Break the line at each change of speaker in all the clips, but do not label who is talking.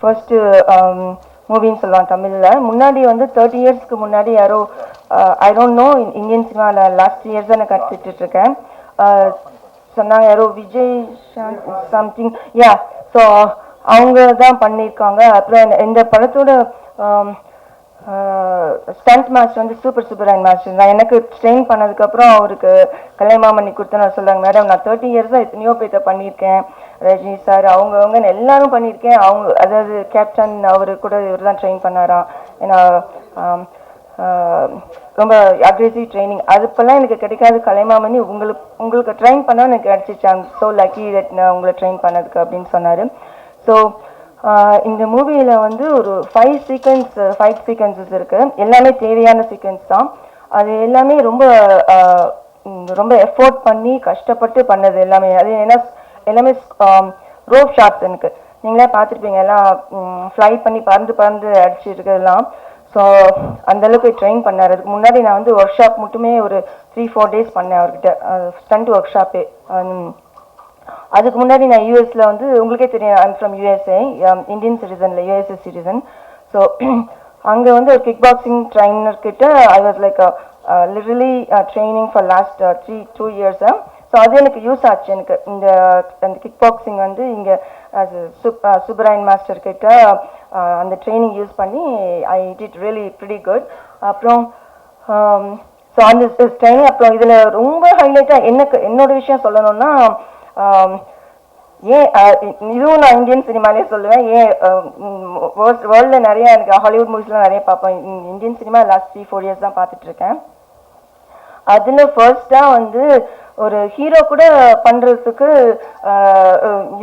First மூவின்னு சொல்லலாம் தமிழ்ல. முன்னாடி வந்து 30 இயர்ஸ்க்கு முன்னாடி யாரோ ஐ டோன்ட் நோ இந்தியன் சினிமாவில் லாஸ்ட் இயர்ஸ் தான் நான் கற்றுட்டு இருக்கேன். சொன்னாங்க யாரோ விஜய் சம்திங் யா. ஸோ அவங்க தான் பண்ணியிருக்காங்க. அப்புறம் இந்த படத்தோட ஸ்டண்ட் மாஸ்டர் வந்து சூப்பர் சுப்பராயன் மாஸ்டர் தான். எனக்கு ட்ரெயின் பண்ணதுக்கப்புறம் அவருக்கு கலைமாமணி கொடுத்தேன்னு சொல்கிறாங்க, மேடம் நான் 30 இயர்ஸாக எத்தனையோ பேர்த்த பண்ணியிருக்கேன், ரஜினி சார் அவங்கவுங்க எல்லாரும் பண்ணியிருக்கேன். அவங்க அதாவது கேப்டன் அவரு கூட இவர் தான் ட்ரெயின் பண்ணாராம். ஏன்னா ரொம்ப அக்ரெசிவ் ட்ரைனிங். அது இப்போல்லாம் எனக்கு கிடைக்காது. கலைமாமணி உங்களுக்கு ட்ரெயின் பண்ணால் எனக்கு கிடச்சிச்சு. ஐம் ஸோ லக்கி தட் நான் உங்களை ட்ரெயின் பண்ணதுக்கு அப்படின்னு சொன்னார். ஸோ இந்த மூவியில் வந்து ஒரு 5 சீக்வன்சஸ் இருக்குது. எல்லாமே தேவையான சீக்வன்ஸ் தான். அது எல்லாமே ரொம்ப எஃபோர்ட் பண்ணி கஷ்டப்பட்டு பண்ணது எல்லாமே. அது ஏன்னா எல்லாமே ரோப் ஷாட்ஸ். எனக்கு நீங்களே பார்த்துருப்பீங்க, எல்லாம் ஃப்ளை பண்ணி பறந்து அடிச்சுருக்கிறதுலாம். ஸோ அந்தளவுக்கு ட்ரெயின் பண்ணார். அதுக்கு முன்னாடி நான் வந்து ஒர்க் ஷாப் மட்டுமே ஒரு 3-4 டேஸ் பண்ணேன் அவர்கிட்ட, ஸ்டண்ட் ஒர்க் ஷாப்பே. அதுக்கு முன்னாடி நான் யூஎஸில் வந்து உங்களுக்கே தெரியும், ஐம் ஃப்ரம் யூஎஸ்ஏ, இந்தியன் சிட்டிசனில் யூஎஸ்ஏ சிட்டிசன். ஸோ அங்கே வந்து ஒரு கிக் பாக்ஸிங் ட்ரைனர்கிட்ட I was like literally training for last 2 years. So அது எனக்கு யூஸ் ஆச்சு. எனக்கு அந்த கிக் பாக்ஸிங் வந்து இங்கே சுப்பராயன் மாஸ்டர் கிட்ட அந்த ட்ரைனிங் யூஸ் பண்ணி I did really pretty good. அப்புறம் ஸோ அந்த ட்ரைனிங் அப்புறம் இதில் ரொம்ப ஹைலைட்டாக என்னோட விஷயம் சொல்லணும்னா, ஏன் இதுவும் நான் இந்தியன் சினிமாலே சொல்லுவேன். ஏன் வேர்ல்டில் நிறைய எனக்கு ஹாலிவுட் மூவிஸ்லாம் நிறைய பார்ப்பேன். இந்தியன் சினிமா லாஸ்ட் 3-4 இயர்ஸ் தான் பார்த்துட்ருக்கேன். அதில் ஃபர்ஸ்டாக வந்து ஒரு ஹீரோ கூட பண்ணுறதுக்கு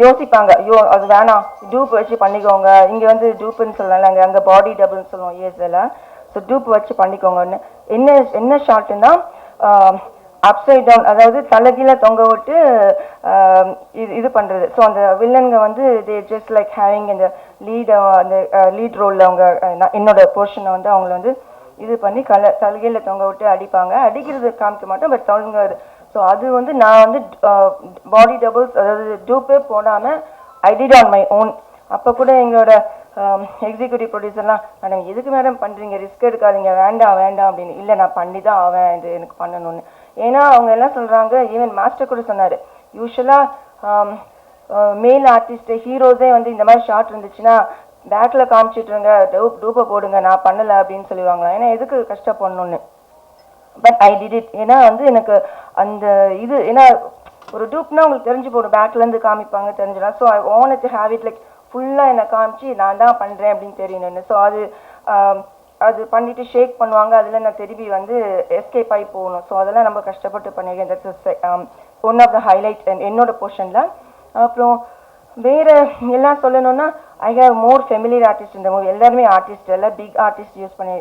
யோசிப்பாங்க, ஐயோ அது வேணாம் டூப் வச்சு பண்ணிக்கோங்க. இங்கே வந்து டூப்புன்னு சொல்லலாம், அங்கே பாடி டபுள்னு சொல்லுவோம் யூஎஸ்ல. ஸோ டூப் வச்சு பண்ணிக்கோங்கன்னு. என்ன ஷார்ட்டுன்னா அப்சைட் டவுன், அதாவது தலைகீழ தொங்க விட்டு இது பண்ணுறது. ஸோ அந்த வில்லனுங்க வந்து தே ஜஸ்ட் லைக் ஹேவிங் இந்த லீட் ரோலில் அவங்க என்னோட போர்ஷனை வந்து அவங்கள வந்து இது பண்ணி தலைகீழ தொங்க விட்டு அடிப்பாங்க. அடிக்கிறது காமிக்க மாட்டோம், பட் தொங்க. ஸோ அது வந்து நான் வந்து பாடி டபுள்ஸ், அதாவது டூப்பே போடாமல் I did on my own. அப்போ கூட எங்களோட எக்ஸிக்யூட்டிவ் ப்ரொடியூசர்லாம், மேடம் எதுக்கு மேடம் பண்ணுறீங்க, ரிஸ்க் எடுக்காதீங்க, வேண்டாம் அப்படின்னு. இல்லை நான் பண்ணி தான் ஆவேன், இது எனக்கு பண்ணணும்னு. ஏன்னா அவங்க எல்லாம் சொல்கிறாங்க, ஈவன் மாஸ்டர் கூட சொன்னார், யூஸ்வலாக மேல் ஆர்டிஸ்ட்டு ஹீரோஸே வந்து இந்த மாதிரி ஷார்ட் இருந்துச்சுன்னா பேக்கில் காமிச்சிட்ருங்க, டூப்பை போடுங்க, நான் பண்ணலை அப்படின்னு சொல்லிடுவாங்க. ஏன்னா எதுக்கு கஷ்டப்படணுன்னு. But I did it. ஏன்னா வந்து எனக்கு அந்த இது, ஏன்னா ஒரு டூப்னா உங்களுக்கு தெரிஞ்சு போடும், பேக்லேருந்து காமிப்பாங்க தெரிஞ்சிடலாம். So I want to have it like ஃபுல்லாக என்னை காமிச்சு நான் தான் பண்ணுறேன் அப்படின்னு தெரியணுன்னு. ஸோ அது பண்ணிவிட்டு ஷேக் பண்ணுவாங்க, அதில் நான் திரும்பி வந்து எஸ்கேப் ஆகி போகணும். ஸோ அதெல்லாம் நம்ம கஷ்டப்பட்டு பண்ணியிருக்கேன். That's one of the highlight என்னோட போர்ஷனில். அப்புறம் வேறு எல்லாம் சொல்லணும்னா, I have more familiar artist இந்த மூவி. எல்லாருமே ஆர்டிஸ்ட், எல்லாம் பிக் ஆர்டிஸ்ட் யூஸ் பண்ணி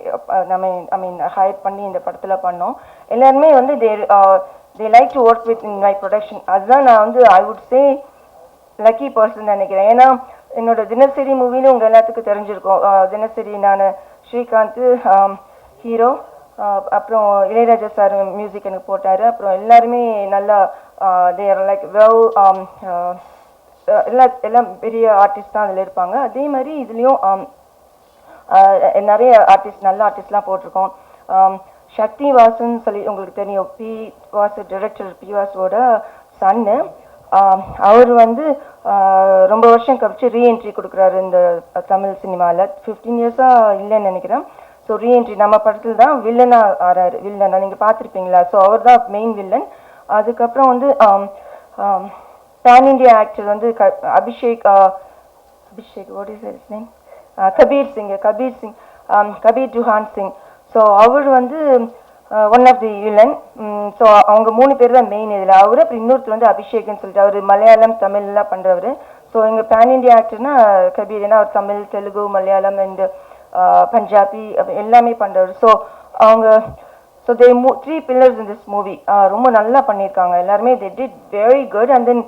ஹையர் பண்ணி இந்த படத்தில் பண்ணோம். எல்லாருமே வந்து they like to work with in my production. அதுதான் நான் வந்து I would say lucky person நினைக்கிறேன். ஏன்னா என்னோட தினசரி மூவின்னு உங்கள் எல்லாத்துக்கும் தெரிஞ்சிருக்கும். தினசரி நான் ஸ்ரீகாந்த் ஹீரோ, அப்புறம் இளையராஜா சார் மியூசிக் எனக்கு போட்டார். அப்புறம் எல்லாருமே நல்லா தேர் லைக் வெல் எல்லாம் பெரிய ஆர்டிஸ்ட் தான் அதில் இருப்பாங்க. அதே மாதிரி இதுலேயும் நிறைய ஆர்டிஸ்ட், நல்ல ஆர்டிஸ்ட்லாம் போட்டிருக்கோம். சக்தி வாசன் சொல்லி உங்களுக்கு தெரியும், பி வாசு டைரக்டர், பி வாசுவோட சன்னு. அவர் வந்து ரொம்ப வருஷம் கழிச்சு ரீஎன்ட்ரி கொடுக்குறாரு இந்த தமிழ் சினிமாவில். 15 இயர்ஸாக இல்லைன்னு நினைக்கிறேன். ஸோ ரீஎன்ட்ரி நம்ம படத்தில் தான் வில்லனாக ஆறாரு. வில்லனா நீங்கள் பார்த்துருப்பீங்களா? ஸோ அவர் தான் மெயின் வில்லன். அதுக்கப்புறம் வந்து பேன் இண்டியா ஆக்டர் வந்து Abhishek what is his name, Kabir Singh, Kabir Duhan Singh. So அவர் வந்து one of the villain. So அவங்க 3 பேர் தான் மெயின் இதில். அவர் அப்புறம் இன்னொருத்தர் வந்து அபிஷேக்னு சொல்லிட்டு அவர் மலையாளம் தமிழ்லாம் பண்ணுறவர். ஸோ எங்கள் பேன் இண்டியா ஆக்டர்னா கபீர், ஏன்னா அவர் தமிழ், தெலுங்கு, மலையாளம் அண்ட் பஞ்சாபி எல்லாமே பண்ணுறவர். ஸோ அவங்க so they 3 pillars in this movie. ரொம்ப நல்லா பண்ணியிருக்காங்க எல்லாருமே. they did very good. and then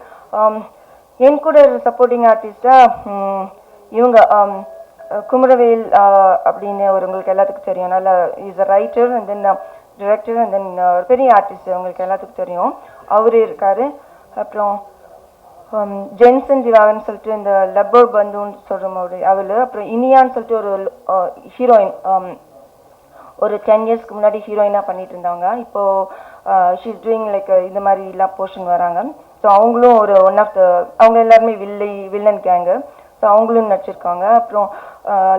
என் கூட சப்போர்ட்டிங் ஆர்டிஸ்டாக இவங்க குமரவேல் அப்படின்னு உங்களுக்கு எல்லாத்துக்கும் தெரியும். நல்லா is a writer and then director and then பெரிய ஆர்டிஸ்ட் உங்களுக்கு எல்லாத்துக்கும் தெரியும், அவரு இருக்காரு. அப்புறம் ஜென்சன் திவாகர்னு சொல்லிட்டு இந்த லப்பர் பந்துன்னு சொல்கிற அவள், அப்புறம் இனியான்னு சொல்லிட்டு ஒரு ஹீரோயின் ஒரு 10 இயர்ஸ்க்கு முன்னாடி ஹீரோயினாக பண்ணிட்டு இருந்தாங்க. இப்போது ஷீஸ் டூயிங் லைக் இந்த மாதிரி எல்லாம் போர்ஷன் வராங்க. ஸோ அவங்களும் ஒரு ஒன் ஆஃப் த அவங்க எல்லாருமே வில்லன் கேங்கு. ஸோ அவங்களும் நடிச்சிருக்காங்க. அப்புறம்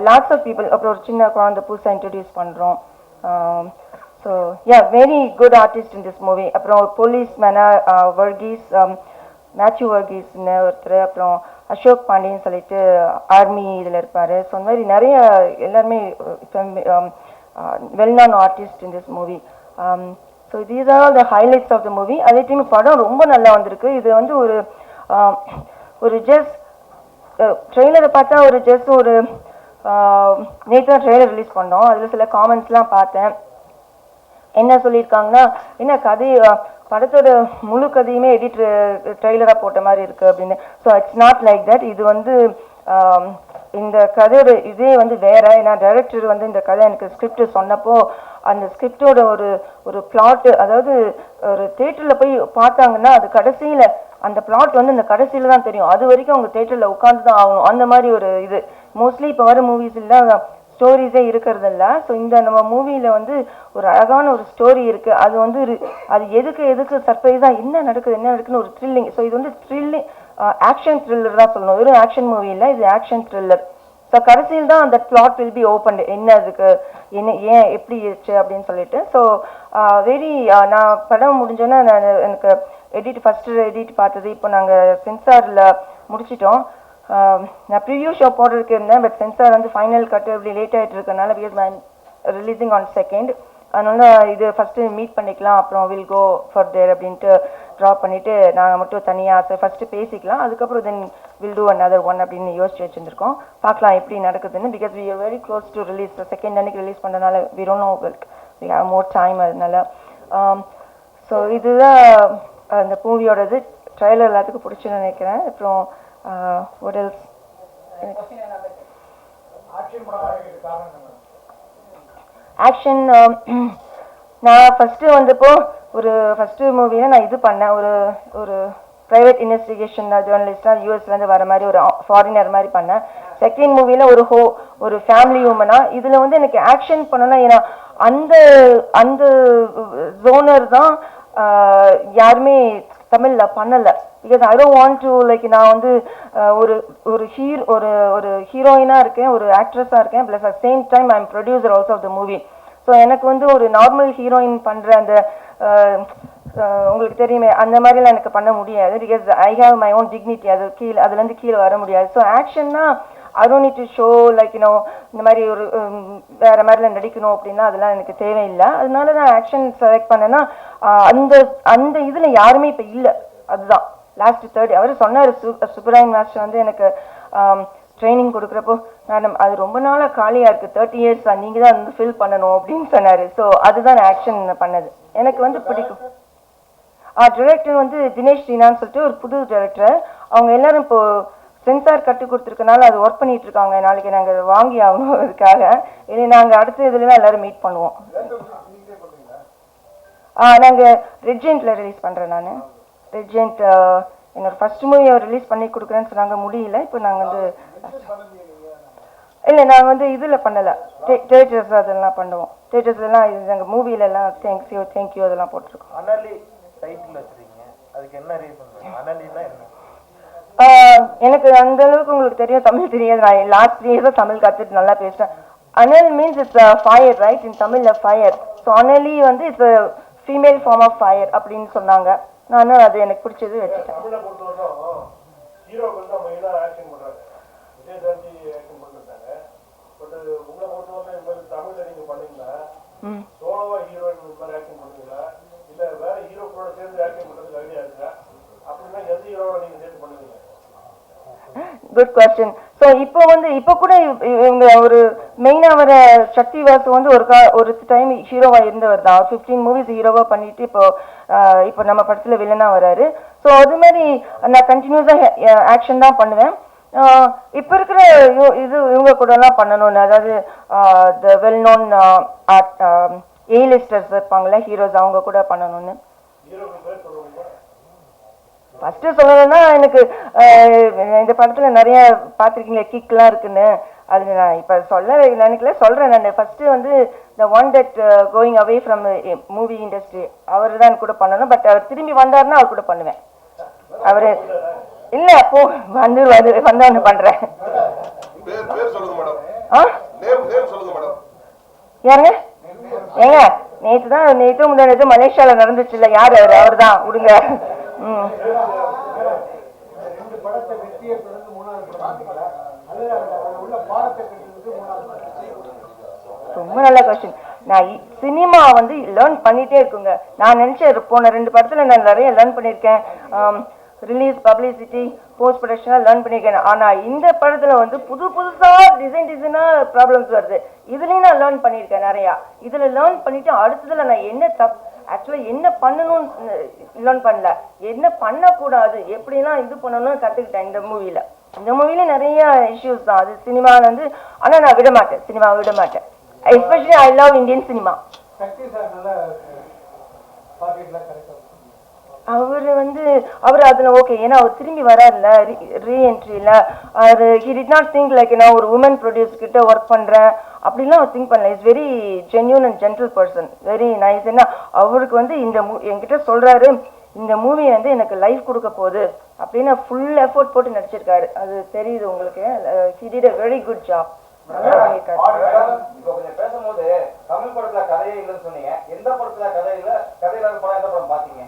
லாட்ஸ் ஆஃப் பீப்புள், அப்புறம் ஒரு சின்ன குழந்தை புதுசாக இன்ட்ரடியூஸ் பண்ணுறோம். So very good artist in this movie. அப்புறம் போலீஸ் மேனாக வர்கீஸ், மேத்யூ வர்கீஸ்னு ஒருத்தர், அப்புறம் அசோக் பாண்டியன்னு சொல்லிட்டு ஆர்மி இதில் இருப்பார். ஸோ அந்த மாதிரி நிறைய எல்லாருமே well-known artist in this movie. So these are all the highlights of the movie. அதே டைம் படம் ரொம்ப நல்லா வந்திருக்கு. இது வந்து ஒரு ஜஸ்ட் ட்ரெய்லரை பார்த்தா ஒரு நேற்று தான் ட்ரெய்லர் ரிலீஸ் பண்ணோம். அதில் சில காமெண்ட்ஸ்லாம் பார்த்தேன். என்ன சொல்லியிருக்காங்கன்னா, என்ன கதை படத்தோட முழு கதையுமே எடிட் ட்ரெய்லராக போட்ட மாதிரி இருக்குது அப்படின்னு. So it's not like that. இது வந்து இந்த கதையோட இதே வந்து வேற. ஏன்னா டைரக்டர் வந்து இந்த கதை எனக்கு ஸ்கிரிப்ட் சொன்னப்போ அந்த ஸ்கிரிப்டோட ஒரு பிளாட், அதாவது ஒரு தேட்டரில் போய் பார்த்தாங்கன்னா அது கடைசியில் அந்த பிளாட் வந்து இந்த கடைசியில் தான் தெரியும். அது வரைக்கும் அவங்க தேட்டரில் உட்காந்து தான் ஆகணும். அந்த மாதிரி ஒரு இது மோஸ்ட்லி இப்போ வர மூவிஸ்லாம் ஸ்டோரிஸே இருக்கிறது இல்லை. ஸோ இந்த நம்ம மூவியில் வந்து ஒரு அழகான ஒரு ஸ்டோரி இருக்குது. அது வந்து அது எதுக்கு சர்ப்ரைஸாக என்ன நடக்குதுன்னு ஒரு த்ரில்லிங். ஸோ இது வந்து த்ரில்லிங் ஆக்ஷன் த்ரில்லர் தான் சொல்லணும். வெறும் ஆக்ஷன் மூவி இல்லை, இது ஆக்ஷன் த்ரில்லர். ஸோ கடைசியில் தான் அந்த பிளாட் வில் பி ஓப்பன், என்ன அதுக்கு ஏன் எப்படி இருச்சு அப்படின்னு சொல்லிட்டு. ஸோ நான் படம் முடிஞ்சோன்னே எனக்கு ஃபஸ்ட்டு எடிட் பார்த்தது. இப்போ நாங்கள் சென்சாரில் முடிச்சிட்டோம். நான் ப்ரிவியூ ஷோ போடுறதுக்கு இருந்தேன். பட் சென்சார் வந்து ஃபைனல் கட்டு இப்படி லேட் ஆகிட்டு இருக்கனால because I releasing on 2nd. அதனால இது ஃபஸ்ட்டு மீட் பண்ணிக்கலாம், அப்புறம் வில் கோ ஃபார் தேர் அப்படின்ட்டு ட்ராப் பண்ணிவிட்டு நாங்கள் மட்டும் தனியாக ஃபஸ்ட்டு பேசிக்கலாம், அதுக்கப்புறம் then will do another one அப்படின்னு யோசிச்சு வச்சுருக்கோம். பார்க்கலாம் எப்படி நடக்குதுன்னு. Because we are very close to release. 2nd அன்னைக்கு ரிலீஸ் பண்ணுறதுனால we don't know, we have more time. அதனால ஸோ இதுதான் அந்த மூவியோடது. ட்ரைலர் எல்லாத்துக்கும் பிடிச்சுன்னு நினைக்கிறேன். அப்புறம் what else? ஆக்ஷன் நான் ஃபஸ்ட்டு வந்தப்போ ஃபஸ்ட்டு மூவியில் நான் இது பண்ணேன். ஒரு ப்ரைவேட் இன்வெஸ்டிகேஷன் ஜேர்னலிஸ்டாக யூஎஸ்லேருந்து வர மாதிரி ஒரு ஃபாரினர் மாதிரி பண்ணேன். 2nd மூவியில் ஒரு ஃபேமிலி உமனாக. இதில் வந்து எனக்கு ஆக்ஷன் பண்ணணும்னா, ஏன்னா அந்த ஜோனர் தான் யாருமே தமிழில் பண்ணலை. Because I don't want to like நான் வந்து ஒரு ஹீரோயினாக இருக்கேன், ஒரு ஆக்ட்ரஸாக இருக்கேன், plus at same time I am producer also of the movie. So எனக்கு வந்து ஒரு நார்மல் ஹீரோயின் பண்ணுற அந்த உங்களுக்கு தெரியுமே அந்த மாதிரிலாம் எனக்கு பண்ண முடியாது. Because I have my own dignity. அதுலேருந்து கீழே வர முடியாது. ஸோ ஆக்ஷன்னா I don't need to show like இந்த மாதிரி ஒரு வேறு மாதிரிலாம் நடிக்கணும் அப்படின்னா அதெல்லாம் எனக்கு தேவையில்லை. அதனால நான் ஆக்ஷன் செலக்ட் பண்ணேன்னா அந்த இதில் யாருமே இப்போ இல்லை. அதுதான் லாஸ்ட் 30 அவர் சொன்னார். சுப்பராயன் மாஸ்டர் வந்து எனக்கு ட்ரைனிங் கொடுக்குறப்போ, மேடம் அது ரொம்ப நாளாக காலியாக இருக்குது, 30 இயர்ஸ் தான், நீங்கள் தான் வந்து ஃபில் பண்ணணும் அப்படின்னு சொன்னார். ஸோ அதுதான் ஆக்ஷன் பண்ணது. எனக்கு வந்து பிடிக்கும். டைரக்டர் வந்து தினேஷ் ரீனான்னு சொல்லிட்டு ஒரு புது டைரக்டர். அவங்க எல்லாரும் இப்போது சென்சார் கட்டு கொடுத்துருக்கனால அது ஒர்க் பண்ணிட்டு இருக்காங்க. நாளைக்கு நாங்கள் வாங்கி ஆகணும் அதுக்காக. இல்லை நாங்கள் அடுத்த இதுலாம் எல்லோரும் மீட் பண்ணுவோம். நாங்கள் ரெட்ஜென்ட்டில் ரிலீஸ் பண்ணுறேன். நான் ரெட்ஜென்ட் என்னோட ஃபர்ஸ்ட் மூவி அவர் ரிலீஸ் பண்ணி கொடுக்குறேன்னு சொன்னாங்க, முடியல. இப்போ நாங்கள் வந்து இல்லை நாங்கள் வந்து இதில் பண்ணலை, தேட்டர்ஸ் அதெல்லாம் பண்ணுவோம். தேட்டர்ஸ்லாம் இது நாங்கள் மூவிலெல்லாம் தேங்க்யூ அதெல்லாம் போட்டிருக்கோம். எனக்கு அந்த அளவுக்கு உங்களுக்கு தெரியும், தமிழ் தெரியாது. நான் லாஸ்ட் 3 இயர்ஸாக தமிழ் கற்றுட்டு நல்லா பேசுகிறேன். அனல் means it's fire, right? In தமிழில் ஃபயர். ஸோ அனலி வந்து it's female form of fire அப்படின்னு சொன்னாங்க. நானும் அது எனக்கு பிடிச்சது வச்சுட்டேன். Good question. ஸோ இப்போ கூட இவங்க ஒரு மெயினாக வர சக்தி வாசு வந்து ஒரு டைம் ஹீரோவாக இருந்தவர் தான். 15 மூவிஸ் ஹீரோவாக பண்ணிட்டு இப்போ நம்ம படத்தில் வில்லனாக வராரு. ஸோ அது மாதிரி நான் கண்டினியூஸாக ஆக்ஷன் தான் பண்ணுவேன். இப்போ இருக்கிற இவங்க கூடலாம் பண்ணணும்னு, அதாவது த வெல் நோன் ஏலிஸ்டர்ஸ் இருப்பாங்களே ஹீரோஸ், அவங்க கூட பண்ணணும்னு. ஃபர்ஸ்ட் சொல்லணும்னா எனக்கு இந்த படத்துல நிறைய பார்த்துருக்கீங்க கிக்லாம் இருக்குன்னு. அது நான் இப்போ சொல்ல நினைக்கல, சொல்றேன். நான் ஃபர்ஸ்ட் வந்து the one that going away from movie industry அவர் தான் கூட பண்ணணும். பட் அவர் திரும்பி வந்தாருன்னா அவர் கூட பண்ணுவேன். அவரு இல்ல அப்போ வந்து பண்றேன். யாருங்க? ஏங்க நேற்று முன்னாடி மலேசியால நடந்துச்சு இல்ல, யாரு அவர் தான் விடுங்க. ரொம்ப நல்ல கொஸ்டின். நான் சினிமா வந்து லேர்ன் பண்ணிட்டே இருக்குங்க. நான் நினைச்சேன் போன 2 படத்துல நான் நிறைய லேர்ன் பண்ணியிருக்கேன். Release, publicity, post production learn பண்ணியிருக்கேன். ஆனா இந்த படத்துல வந்து புதுசா டிசைனா ப்ராப்ளம்ஸ் வருது. இதுலயும் நான் லேர்ன் பண்ணியிருக்கேன் நிறையா. இதுல லேர்ன் பண்ணிட்டு அடுத்ததுல நான் என்ன ஆக்சுவலா என்ன பண்ணணும்னு லேர்ன் பண்ணல, என்ன பண்ணக்கூடாது, எப்படிலாம் இது பண்ணணும்னு கத்துக்கிட்டேன் இந்த மூவில. இந்த மூவில நிறைய இஷ்யூஸ் தான். அது சினிமால வந்து, ஆனா நான் விட மாட்டேன், சினிமாவை விட மாட்டேன். Especially I love Indian cinema. அவர் அதுல ஓகே, ஏன்னா அவர் திரும்பி வராருல ரீஎன்ட்ரியில. அவர் he did not think like நான் ஒரு உமன் ப்ரொடியூஸ் கிட்ட ஒர்க் பண்றேன் அப்படிலாம் அவர் திங்க் பண்ணல. Is very genuine and gentle person, very nice. ஏன்னா அவருக்கு வந்து என்கிட்ட சொல்றாரு, இந்த மூவி வந்து எனக்கு லைஃப் கொடுக்க போகுது அப்படின்னு ஃபுல் எஃபோர்ட் போட்டு நடிச்சிருக்காரு. அது தெரியுது உங்களுக்கு. He did a very good job. நல்லா பண்ணிருக்காரு.
பேசும்போது தமிழ் படத்துல கதையே இல்லைன்னு சொன்னீங்க. எந்த படத்துல கதையில படம் எந்த படம் பாத்தீங்க?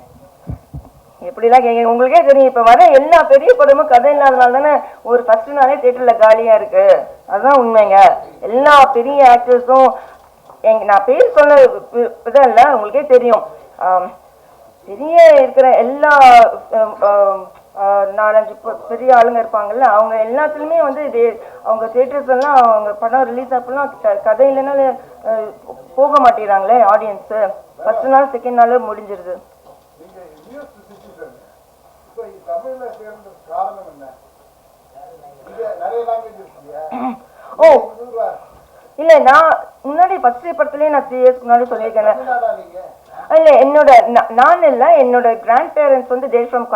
எப்படிலாம் கேட்க உங்களுக்கே தெரியும். இப்ப வர எல்லா பெரிய படமும் கதை இல்லாதனால தானே ஒரு ஃபர்ஸ்ட் நாளே தியேட்டர்ல காலியா இருக்கு. அதுதான் உண்மைங்க. எல்லா பெரிய ஆக்டர்ஸும் நான் பேர் சொன்ன இதான் இல்லை, உங்களுக்கே தெரியும். பெரிய இருக்கிற எல்லா 4-5 பெரிய ஆளுங்க இருப்பாங்கல்ல, அவங்க எல்லாத்துலயுமே வந்து அவங்க தியேட்டர்ஸ் எல்லாம் அவங்க படம் ரிலீஸ் அப்பெல்லாம் கதை இல்லைன்னா போக மாட்டேறாங்களே ஆடியன்ஸ். ஃபர்ஸ்ட் நாள் செகண்ட் நாள் முடிஞ்சிருது. ஓ இல்ல, நான் முன்னாடி ஃபர்ஸ்ட் படத்துலயே நான் 3 இயர்ஸ்க்கு முன்னாடி சொல்லியிருக்கேன். இல்ல என்னோட கிராண்ட் பேரண்ட்ஸ் வந்து தேர் ஃப்ரம்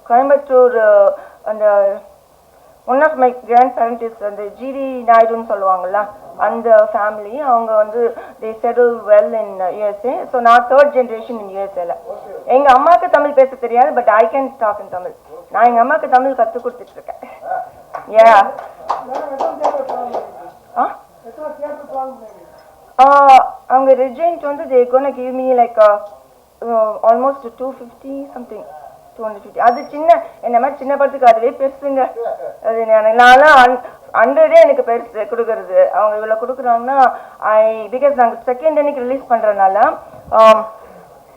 கோயம்புத்தூர். அந்த one of my grandparent is அந்த ஜிடி நாயுடுன்னு சொல்லுவாங்கல்ல, அந்த ஃபேமிலி. அவங்க வந்து they settle well in USA. So நான் 3rd ஜென்ரேஷன் இன் யூஎஸ்ஏல. எங்க அம்மாவுக்கு தமிழ் பேச தெரியாது, but I can talk in Tamil. நான் எங்க அம்மாவுக்கு தமிழ் கற்றுக் கொடுத்துட்டு இருக்கேன். அவங்க ரெஜெண்ட் வந்து they gonna give me like almost 250 something 250. அது சின்ன என்ன மாதிரி சின்ன படத்துக்கு அதுவே பெருசுங்க. அது நான்லாம் 100 எனக்கு பெருசு கொடுக்கறது. அவங்க இவ்வளவு கொடுக்குறாங்கன்னா பிகாஸ் நாங்கள் செகண்ட் அன்னைக்கு ரிலீஸ் பண்றதுனால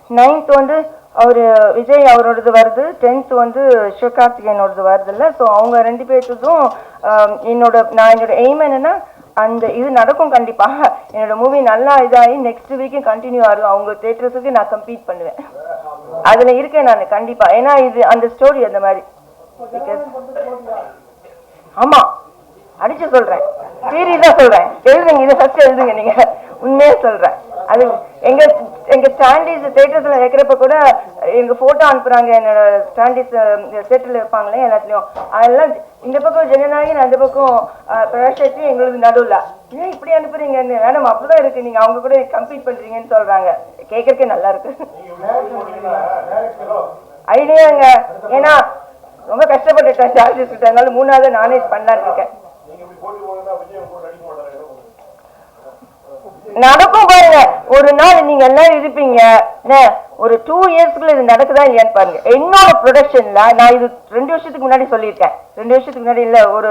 9th வந்து அவரு விஜய் அவரோடது வருது, 10th வந்து சிவகார்த்திகேயனோடது வருது இல்லை. ஸோ அவங்க 2 பேர்த்துக்கும் என்னோட எய்ம் என்னன்னா அந்த இது நடக்கும் கண்டிப்பா. என்னோட மூவி நல்லா இதாகி நெக்ஸ்ட் வீக்கும் கண்டினியூ ஆகும். அவங்க தியேட்டர்ஸுக்கு நான் கம்பீட் பண்ணுவேன். அதுல இருக்கேன் நான் கண்டிப்பா. ஏன்னா இது அந்த ஸ்டோரி அந்த மாதிரி. ஆமா அடிச்சு சொல்றேன், சீரியஸா சொல்றேன். எழுதுங்க, இதை ஃபர்ஸ்ட் எழுதுங்க. நீங்க உண்மையா சொல்றேன். அது எங்க ஸ்டாண்டிஸ் தியேட்டர்ஸ்ல வைக்கிறப்ப கூட எங்க போட்டோ அனுப்புறாங்க. என்னோட ஸ்டாண்டிஸ் தியேட்டர்ல வைப்பாங்களே எல்லாத்துலயும். அதெல்லாம் இந்த பக்கம் ஜனநாயகன், அந்த பக்கம் பிரகாஷி, எங்களுக்கு நடுவில் ஏன் இப்படி அனுப்புறீங்க? மேடம் அப்படிதான் இருக்கு, நீங்க அவங்க கூட கம்ப்ளீட் பண்றீங்கன்னு சொல்றாங்க. கேட்கறதுக்கே நல்லா இருக்கு. ஐடியாங்க. ஏன்னா ரொம்ப கஷ்டப்பட்டுட்டேன் சார்ஜஸ் கிட்ட, அதனால 3வது நானே பண்ணலான்னு இருக்கேன். நடக்கும் பாருங்க. ஒரு நாள் நீங்க எல்லாரும் இருப்பீங்க. ஒரு 2 இயர்ஸ்க்குள்ள இது நடக்குதா இல்லையான்னு பாருங்க. என்னோட ப்ரொடக்ஷன்ல நான் இது 2 வருஷத்துக்கு முன்னாடி சொல்லியிருக்கேன். 2 வருஷத்துக்கு முன்னாடி இல்ல, ஒரு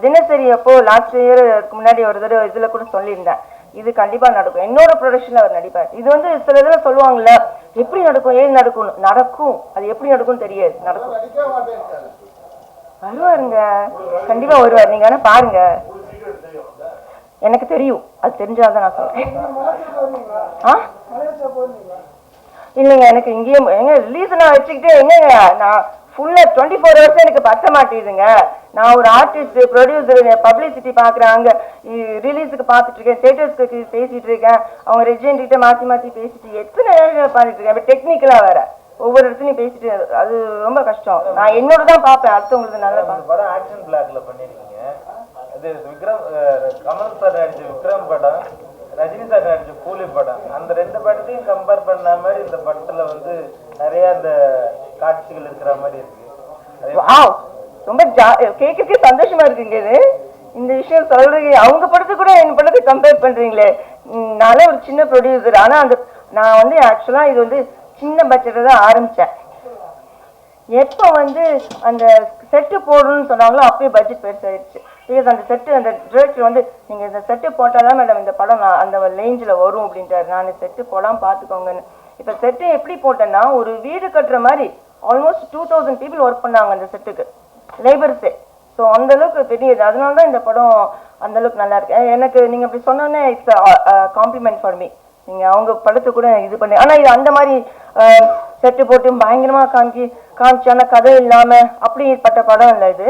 தினசரி அப்போ லாஸ்ட் இயருக்கு முன்னாடி ஒரு தடவை இதுல கூட சொல்லியிருந்தேன். இது கண்டிப்பா நடக்கும். என்னோட ப்ரொடக்ஷன்ல அவர் நடிப்பார். இது வந்து சில இதுல சொல்லுவாங்கல்ல, எப்படி நடக்கும் ஏது நடக்கும். அது எப்படி நடக்கும் தெரியாது, நடக்கும். வருவாருங்க, கண்டிப்பா வருவார். நீங்க வேணா பாருங்க. எனக்கு தெரியும், அது தெரிஞ்சால்தான் நான் சொல்றேன். இல்லைங்க, எனக்கு இங்கேயும் எங்க ரிலீஸ் நான் வச்சுக்கிட்டே எங்கங்க நான் ஃபுல்லா 24 ஹவர்ஸ் எனக்கு பத்த மாட்டேதுங்க. நான் ஒரு ஆர்டிஸ்ட், ப்ரொடியூசர், பப்ளிசிட்டி பாக்குறேன், அங்க ரிலீஸுக்கு பார்த்துட்டு இருக்கேன், ஸ்டேட்டஸ்க்கு பேசிட்டு இருக்கேன், அவங்க ரெஜெண்ட் கிட்ட மாத்தி பேசிட்டு எத்தனை நேரம் பார்த்துட்டு இருக்கேன். டெக்னிக்கலா வேற ஒவ்வொரு இடத்துலையும் பேசிட்டு அது ரொம்ப கஷ்டம். நான் என்னோட தான் பார்ப்பேன், அடுத்தவங்களுக்கு நல்லா பார்ப்பேன்.
படம் ஆக்ஷன் பிளாக்ல பண்ணிருக்கீங்க. அது விக்ரம் கமல் சார் நடிச்ச விக்ரம் படம், ரஜினி சார் நடிச்ச கூலி படம், அந்த ரெண்டு படத்தையும் கம்பேர் பண்ண மாதிரி இந்த படத்துல வந்து நிறைய அந்த காட்சிகள் இருக்கிற மாதிரி இருக்கு.
ரொம்ப கேட்கறதுக்கு சந்தோஷமா இருக்குங்க இது. இந்த விஷயம் சொல்றீங்க, அவங்க படத்தை கூட என் படத்தை கம்பேர் பண்றீங்களே. நானே ஒரு சின்ன ப்ரொடியூசர், ஆனா அந்த நான் வந்து ஆக்சுவலா இது வந்து சின்ன பட்ஜெட்ல தான் ஆரம்பிச்சேன். எப்போ வந்து அந்த செட்டு போடணும்னு சொன்னாங்களோ அப்பயே பட்ஜெட் பெருசாயிடுச்சு. பிகாஸ் அந்த செட்டு அந்த டிரெக்டர் வந்து நீங்க இந்த செட்டு போட்டாதான் மேடம் இந்த படம் அந்த ரேஞ்சில் வரும் அப்படின்ட்டாரு. நான் செட்டு போடாம பார்த்துக்கோங்கன்னு. இப்போ செட்டு எப்படி போட்டேன்னா ஒரு வீடு கட்டுற மாதிரி ஆல்மோஸ்ட் 2000 people ஒர்க் பண்ணாங்க அந்த செட்டுக்கு, லேபர்ஸே. ஸோ அந்த அளவுக்கு பெரியது. அதனால தான் இந்த படம் அந்த அளவுக்கு நல்லா இருக்கு. எனக்கு நீங்க அப்படி சொன்னோன்னே இட்ஸ் காம்ப்ளிமெண்ட் ஃபார் மீ. நீங்க அவங்க படத்தை கூட இது பண்ணி, ஆனா இது அந்த மாதிரி செட்டு போட்டு பயங்கரமா காமிச்சு ஆனா கதை இல்லாம அப்படிப்பட்ட படம் இல்லை இது.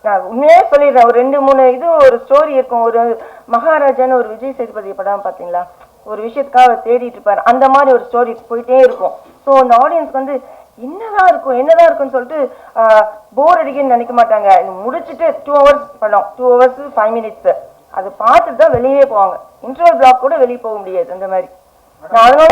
நான் உண்மையே சொல்லிடுறேன், ஒரு 2-3 இது ஒரு ஸ்டோரி இருக்கும். ஒரு மகாராஜான்னு ஒரு விஜய் சேதுபதி படம் பார்த்தீங்களா, ஒரு விஷயத்துக்காக தேடிட்டு இருப்பாரு, அந்த மாதிரி ஒரு ஸ்டோரி போயிட்டே இருக்கும். ஸோ அந்த ஆடியன்ஸ்க்கு வந்து என்னதான் இருக்கும்னு சொல்லிட்டு போர் அடிக்குன்னு நினைக்க மாட்டாங்க. முடிச்சுட்டு 2 hours படம், 2 hours 5 minutes அது பார்த்துட்டு தான் வெளியே போவாங்க. இன்டர்வல் பிளாக் கூட வெளியே போக முடியாது அந்த மாதிரி. நான் அதனால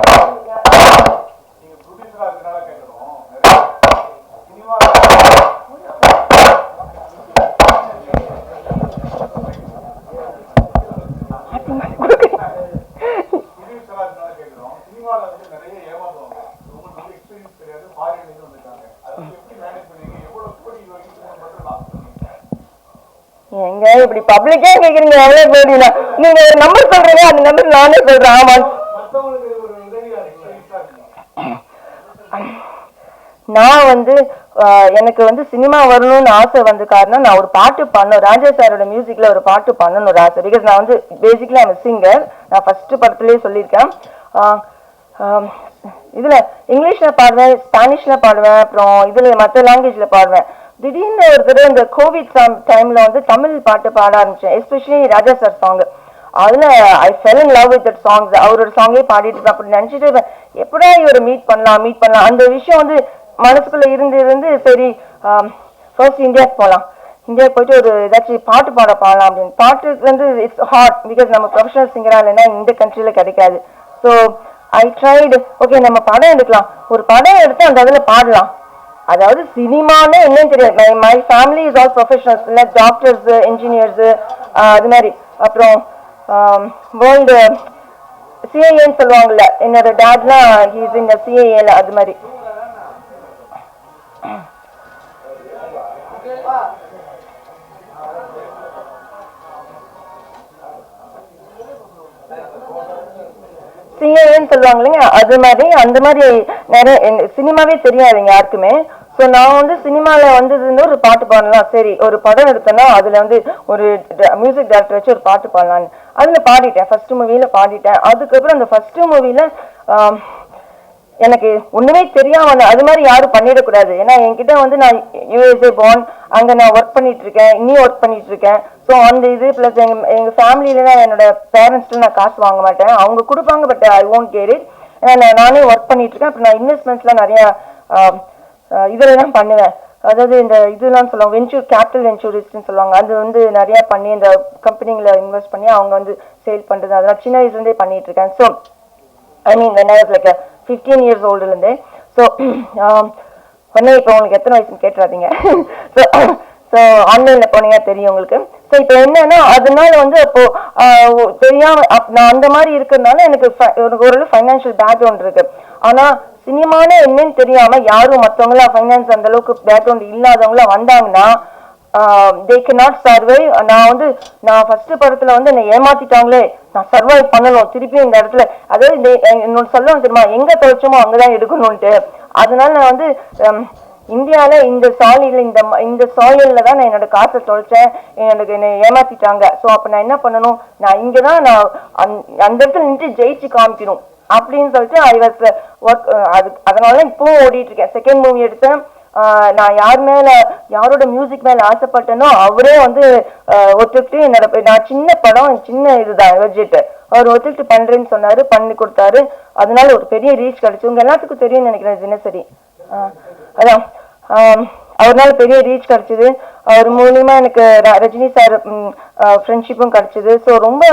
எங்க இப்படி பப்ளிக்கே கேக்குறீங்க, எவ்வளவு பேர் நீங்க நம்பர் சொல்றீங்க, அந்த நம்பர் நானே சொல்றேன். ஆமா, நான் வந்து எனக்கு வந்து சினிமா வரணும்னு ஆசை வந்து காரணம், நான் ஒரு பாட்டு பண்ணணும், ராஜா சாரோட மியூசிக்ல ஒரு பாட்டு பண்ணணும் ஒரு ஆசை. பிகாஸ் நான் வந்து பேசிக்கலி ஐம் சிங்கர். நான் ஃபர்ஸ்ட் படத்துலயே சொல்லியிருக்கேன். இதுல இங்கிலீஷ்ல பாடுவேன், ஸ்பானிஷ்ல பாடுவேன், அப்புறம் இதுல மற்ற லாங்குவேஜ்ல பாடுவேன். திடீர்னு ஒரு தடவை இந்த கோவிட் டைம்ல வந்து தமிழ் பாட்டு பாட ஆரம்பிச்சேன், எஸ்பெஷலி ராஜா சார் சாங். அதுல I fell in love with that songs. அவரோட சாங்கே பாடிட்டு இருப்பேன். அப்படி நினைச்சிட்டு எப்படா இவரை மீட் பண்ணலாம் அந்த விஷயம் வந்து மனசுக்குள்ள இருந்து சரி ஃபர்ஸ்ட் இந்தியாவுக்கு போகலாம், இந்தியாவுக்கு போயிட்டு ஒரு ஏதாச்சும் பாட்டு பாடலாம் அப்படின்னு. பாட்டு வந்து இட்ஸ் ஹார்ட், பிகாஸ் நம்ம ப்ரொஃபஷனல் சிங்கரா இல்லைன்னா இந்த கண்ட்ரில கிடைக்காது. ஸோ ஐ ட்ரைடு, ஓகே நம்ம படம் எடுக்கலாம், ஒரு படம் எடுத்து அந்த இதில் பாடலாம். அதாவது சினிமான்னு என்னன்னு தெரியாது. My family is all professionals, இல்லை டாக்டர்ஸ், இன்ஜினியர்ஸ், அது மாதிரி. அப்புறம் வேர்ல்டு சிஏஏன்னு சொல்லுவாங்கல்ல, என்னோட டேட்லாம் ஹீஸ் இன் சிஏஏல, அது மாதிரி. சிஏன்னு சொல்லுவாங்க இல்லைங்க, அது மாதிரி. அந்த மாதிரி நிறைய சினிமாவே தெரியாதுங்க யாருக்குமே. ஸோ நான் வந்து சினிமாவில் வந்ததுன்னு ஒரு பாட்டு பாடலாம், சரி ஒரு படம் எடுத்தேன்னா அதில் வந்து ஒரு மியூசிக் டைரக்டர் வச்சு ஒரு பாட்டு பாடலான்னு அதில் பாடிட்டேன். ஃபர்ஸ்ட் மூவியில் பாடிட்டேன். அதுக்கப்புறம் அந்த ஃபர்ஸ்ட் மூவியில் எனக்கு ஒண்ணுமே தெரியாம, அது மாதிரி யாரும் பண்ணிடக்கூடாது. ஏன்னா என்கிட்ட வந்து நான் யூஎஸ்ஏ பார்ன், அங்க நான் ஒர்க் பண்ணிட்டு இருக்கேன், இன்னும் ஒர்க் பண்ணிட்டு இருக்கேன். ஸோ அந்த இது பிளஸ் எங்க ஃபேமிலியில என்னோட பேரண்ட்ஸ்ல நான் காசு வாங்க மாட்டேன், அவங்க கொடுப்பாங்க, but I won't care it. நானே ஒர்க் பண்ணிட்டு இருக்கேன். அப்புறம் நான் இன்வெஸ்ட்மெண்ட்ஸ்லாம் நிறைய இதெல்லாம் பண்ணுவேன். அதாவது இந்த இதெல்லாம் சொல்லுவாங்க, கேபிட்டல் வெஞ்சூரிஸ்ட்னு சொல்லுவாங்க. அது வந்து நிறைய பண்ணி இந்த கம்பெனிங்களை இன்வெஸ்ட் பண்ணி அவங்க வந்து சேல் பண்றது, அதெல்லாம் சின்ன வயசுலேருந்தே பண்ணிட்டு இருக்கேன். So I mean when I was like 15 years old இருந்தே. ஸோ உடனே இப்போ உங்களுக்கு எத்தனை வயசுன்னு கேட்டுறாதீங்க. ஸோ ஆன்லைனில் போனீங்க தெரியும் உங்களுக்கு. ஸோ இப்போ என்னன்னா அதனால வந்து அப்போ தெரியாம நான் அந்த மாதிரி இருக்கிறதுனால எனக்கு ஓரளவு ஃபைனான்ஷியல் பேக்ரவுண்ட் இருக்கு. ஆனால் சினிமானே என்னன்னு தெரியாம யாரும் மற்றவங்களா ஃபைனான்ஸ் அந்த அளவுக்கு பேக்ரவுண்ட் இல்லாதவங்களா வந்தாங்கன்னா they cannot survive. நான் ஃபர்ஸ்ட் படத்துல வந்து என்னை ஏமாத்திட்டாங்களே, நான் சர்வைவ் பண்ணணும் திருப்பி இந்த இடத்துல. அதாவது என்னோட சொல்லுவாங்க தெரியுமா, எங்க தொலைச்சோமோ அங்கதான் எடுக்கணும்ட்டு. அதனால நான் வந்து இந்தியால இந்த சாயில தான் நான் என்னோட காசை தொலைச்சேன், என்னை ஏமாத்திட்டாங்க. ஸோ அப்ப நான் என்ன பண்ணணும், நான் இங்கதான் நான் அந்த இடத்துல நின்று ஜெயிச்சு காமிக்கணும் அப்படின்னு சொல்லிட்டு ஐ வாஸ் ஒர்க். அதனால இப்பவும் ஓடிட்டு இருக்கேன். செகண்ட் மூவி எடுத்தேன், நான் யாரோட மியூசிக் மேல ஆசைப்பட்டனோ அவரே வந்து ஒத்துக்கிட்டு என்னோட நான் சின்ன படம் சின்ன இதுதான் பட்ஜெட் அவர் ஒத்துக்கிட்டு பண்றேன்னு சொன்னாரு, பண்ணி கொடுத்தாரு. அதனால ஒரு பெரிய ரீச் கிடைச்சு. உங்க எல்லாத்துக்கும் தெரியும்னு நினைக்கிறேன் தினசரி. அதான் அவர்னால பெரிய ரீச் கிடைச்சது. அவர் மூலியமா எனக்கு ரஜினி சார் ஃப்ரெண்ட்ஷிப்பும் கிடைச்சது. ஸோ ரொம்ப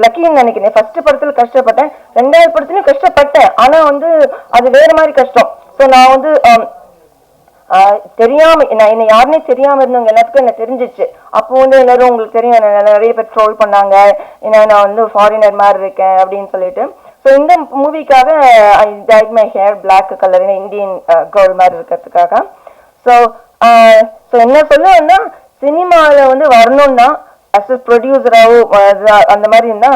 லக்கின்னு நினைக்கிறேன். ஃபர்ஸ்ட் படத்துல கஷ்டப்பட்டேன், 2வது படத்துலயும் கஷ்டப்பட்டேன். ஆனா வந்து அது வேற மாதிரி கஷ்டம். ஸோ நான் வந்து தெரியாம என்ன யாருன்னே தெரியாம இருந்தவங்க எல்லாத்துக்கும் என்ன தெரிஞ்சிச்சு. அப்போ வந்து எல்லாரும் உங்களுக்கு தெரியும் நிறைய பேர் ட்ரோல் பண்ணாங்க, ஏன்னா நான் வந்து ஃபாரினர் மாதிரி இருக்கேன் அப்படின்னு சொல்லிட்டு. ஸோ இந்த மூவிக்காக I dyed my hair black colour, Indian girl மாதிரி இருக்கிறதுக்காக. ஸோ என்ன சொல்லுவேன்னா சினிமாவில் வந்து வரணும்னா அஸ் அ ப்ரொடியூசராகவும் அந்த மாதிரி இருந்தா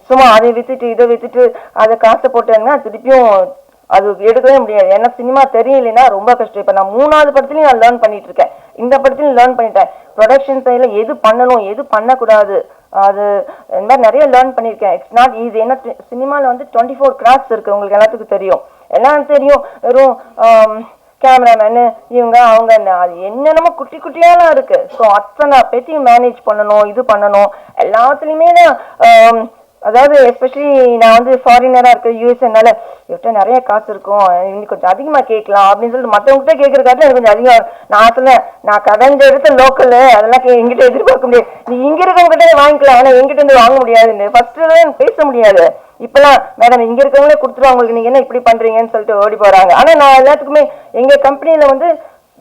சும்மா அதை வித்துட்டு இதை வித்துட்டு அதை காசை போட்டேன்னா திருப்பியும் அது எடுக்கவே முடியாது. ஏன்னா சினிமா தெரியலைன்னா ரொம்ப கஷ்டம். இப்போ நான் 3வது படத்துலையும் நான் லேர்ன் பண்ணிட்டு இருக்கேன், இந்த படத்துலையும் லேர்ன் பண்ணிட்டேன். ப்ரொடக்ஷன் சைடில் எது பண்ணணும் எது பண்ணக்கூடாது அது இந்த மாதிரி நிறைய லேர்ன் பண்ணியிருக்கேன். It's not easy. ஏன்னா சினிமாவில் வந்து 24 கிராஃப்ட்ஸ் இருக்கு, உங்களுக்கு எல்லாத்துக்கும் தெரியும், எல்லாம் தெரியும். வெறும் கேமராமேனு இவங்க அவங்க அது என்னென்னமோ குட்டி குட்டியாலாம் இருக்கு. ஸோ அத்தனை பேத்தையும் மேனேஜ் பண்ணணும், இது பண்ணணும். எல்லாத்துலேயுமே தான் அதாவது எஸ்பெஷலி நான் வந்து ஃபாரினராக இருக்க யூஎஸ்என்னால இவர்கிட்ட நிறைய காசு இருக்கும், இன்னைக்கு கொஞ்சம் அதிகமாக கேட்கலாம் அப்படின்னு சொல்லிட்டு மற்றவங்ககிட்ட கேட்கறக்காட்டில எனக்கு கொஞ்சம் அதிகம். நான் சொன்னேன் நான் கடைஞ்ச இடத்த லோக்கலு அதெல்லாம் எங்கிட்ட எதிர்பார்க்க முடியாது, நீ இங்க இருக்கவங்ககிட்ட வாங்கிக்கலாம், ஆனால் எங்கிட்ட இருந்து வாங்க முடியாதுன்னு ஃபர்ஸ்ட் பேச முடியாது. இப்பெல்லாம் மேடம் இங்க இருக்கவங்களே கொடுத்துருவோம், உங்களுக்கு நீங்க என்ன இப்படி பண்றீங்கன்னு சொல்லிட்டு ஓடி போறாங்க. ஆனா நான் எல்லாத்துக்குமே எங்க கம்பெனியில வந்து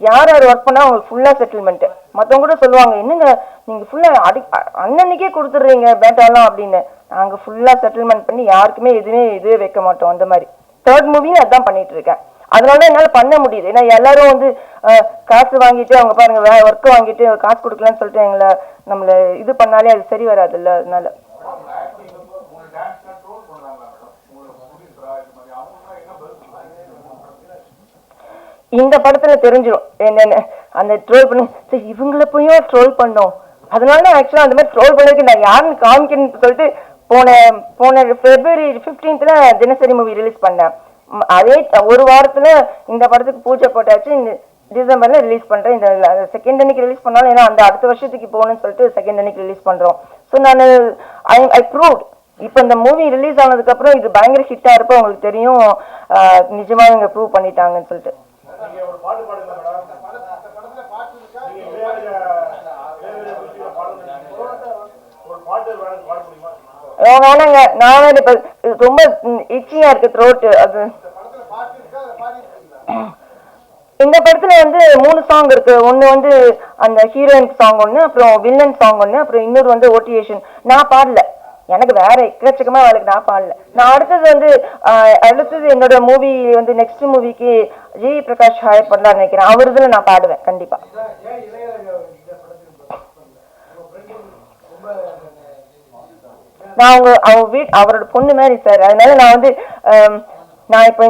யார் ஒர்க் பண்ணா அவங்களுக்கு ஃபுல்லா செட்டில்மெண்ட். மற்றவங்க கூட சொல்லுவாங்க என்னங்க நீங்க ஃபுல்லா அன்னன்னைக்கே கொடுத்துடுறீங்க பேட்டாலாம் அப்படின்னு. நாங்க ஃபுல்லா செட்டில்மெண்ட் பண்ணி யாருக்குமே இதுவே வைக்க மாட்டோம். அந்த மாதிரி 3rd மூவியும் அதான் பண்ணிட்டு இருக்கேன். அதனால என்னால பண்ண முடியுது. ஏன்னா எல்லாரும் வந்து காசு வாங்கிட்டு அவங்க பாருங்க ஒர்க் வாங்கிட்டு காசு கொடுக்கலன்னு சொல்லிட்டு எங்களை நம்மள இது பண்ணாலே அது சரி வராது இல்ல. அதனால இந்த படத்துல தெரிஞ்சிடும் என்னென்ன அந்த ட்ரோல் பண்ணி இவங்களை போயும் ட்ரோல் பண்ணோம். அதனால ஆக்சுவலா அந்த மாதிரி ட்ரோல் பண்ணதுக்கு நான் யாருன்னு காமிக்கணும்னு சொல்லிட்டு போன February 15th தினசரி மூவி ரிலீஸ் பண்ணேன். அதே ஒரு வாரத்துல இந்த படத்துக்கு பூஜை போட்டாச்சு. இந்த டிசம்பர்ல ரிலீஸ் பண்றேன். இந்த 2nd அன்னைக்கு ரிலீஸ் பண்ணாலும் ஏன்னா அந்த அடுத்த வருஷத்துக்கு போகணும்னு சொல்லிட்டு 2nd அன்னைக்கு ரிலீஸ் பண்றோம். ஸோ நான் ஐ ப்ரூவ்ட். இப்போ இந்த மூவி ரிலீஸ் ஆனதுக்கு அப்புறம் இது பயங்கர ஹிட்டா இருப்ப உங்களுக்கு தெரியும் நிஜமா இவங்க ப்ரூவ் பண்ணிட்டாங்கன்னு சொல்லிட்டு. வேணாங்க, நான் இப்ப ரொம்ப இச்சியா இருக்கு த்ரோட். அது இந்த படத்துல வந்து 3 சாங் இருக்கு. ஒன்னு வந்து அந்த ஹீரோயின் சாங் ஒன்னு, அப்புறம் வில்லன் சாங் ஒன்னு, அப்புறம் இன்னொரு வந்து ஓட்டியேஷன். நான் பாடல, எனக்கு வேற எக்கச்சக்கமா வேலைக்கு நான் பாடல. நான் அடுத்தது என்னோட மூவி வந்து நெக்ஸ்ட் மூவிக்கு ஜி பிரகாஷ் ஹாயர் பண்ணலாம்னு நினைக்கிறேன். அவருதுல நான் பாடுவேன் கண்டிப்பா. நான் அவரோட பொண்ணு மாதிரி சார். அதனால நான் வந்து நான் இப்போ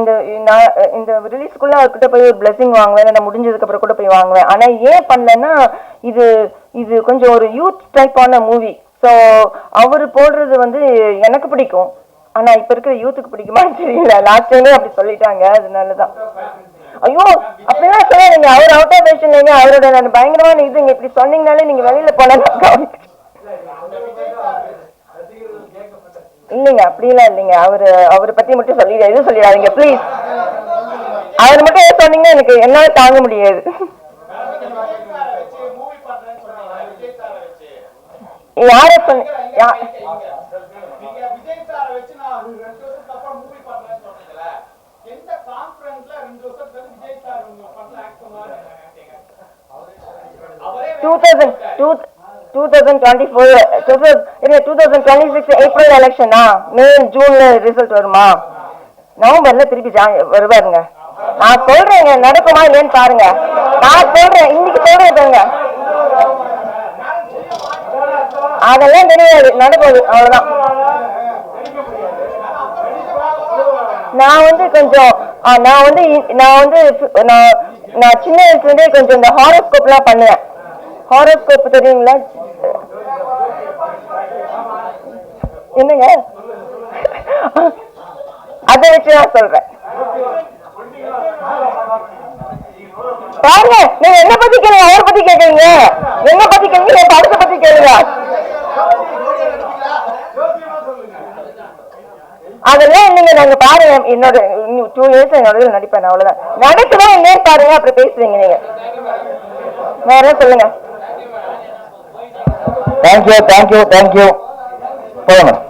இந்த ரிலீஸ்க்குள்ள அவர்கிட்ட போய் ஒரு பிளெஸிங் வாங்குவேன், நான் முடிஞ்சதுக்கு அப்புறம் கூட போய் வாங்குவேன். ஆனா ஏன் பண்ணலன்னா இது கொஞ்சம் ஒரு யூத் டைப்பான மூவி. ஸோ அவரு போடுறது வந்து எனக்கு பிடிக்கும், ஆனா இப்ப இருக்கிற யூத்துக்கு பிடிக்குமான்னு தெரியல. லாஸ்ட் டைமே அப்படி சொல்லிட்டாங்க, அதனாலதான். ஐயோ அப்படிலாம் சொல்லாதீங்க, அவர் அவுட் ஆஃப் ஃபேஷன் இல்லைங்க. அவரோட நான் பயங்கரமான இது இப்படி சொன்னீங்கனாலே நீங்க வெளியில போனா இல்லைங்க, அப்படிலாம் இல்லைங்க. அவரை பத்தி மட்டும் எதுவும் சொல்லிடாதீங்க ப்ளீஸ். அவர் மட்டும் எது சொன்னீங்கன்னா எனக்கு என்னால தாங்க முடியாது. யார சொன்ன ஏப்ரல் எலெக்ஷனா, மே ஜூன்ல ரிசல்ட் வருமா, நவம்பர்ல திருப்பி வருவாருங்க. நான் சொல்றேங்க நடக்குமா இல்லைன்னு பாருங்க. நான் சொல்றேன், இன்னைக்கு சொல்றேங்க, அதெல்லாம் தெரியாது, நடக்குது அவ்வளவுதான். நான் வந்து கொஞ்சம் நான் சின்ன வயசுல இருந்தே கொஞ்சம் இந்த ஹாரோஸ்கோப் எல்லாம் பண்ணுவேன். ஹாரோஸ்கோப் தெரியுங்களா? என்னங்க அதை வச்சு நான் சொல்றேன். பாருங்க, நீங்க என்ன பத்தி கேளுங்க, அவரை பத்தி கேக்குறீங்க, என்ன பத்தி கேளுங்க, என் படத்தை பத்தி கேளுங்க. அதெல்லாம் இல்லைங்க, நாங்க பாருங்க, என்னோட 2 இயர்ஸ் என்னோட நடிப்பேன், அவ்வளவுதான். நடக்குதா இல்லைன்னு பாருங்க, அப்புறம் பேசுவீங்க நீங்க. வேற சொல்லுங்க.
தேங்க்யூ. போகணும்.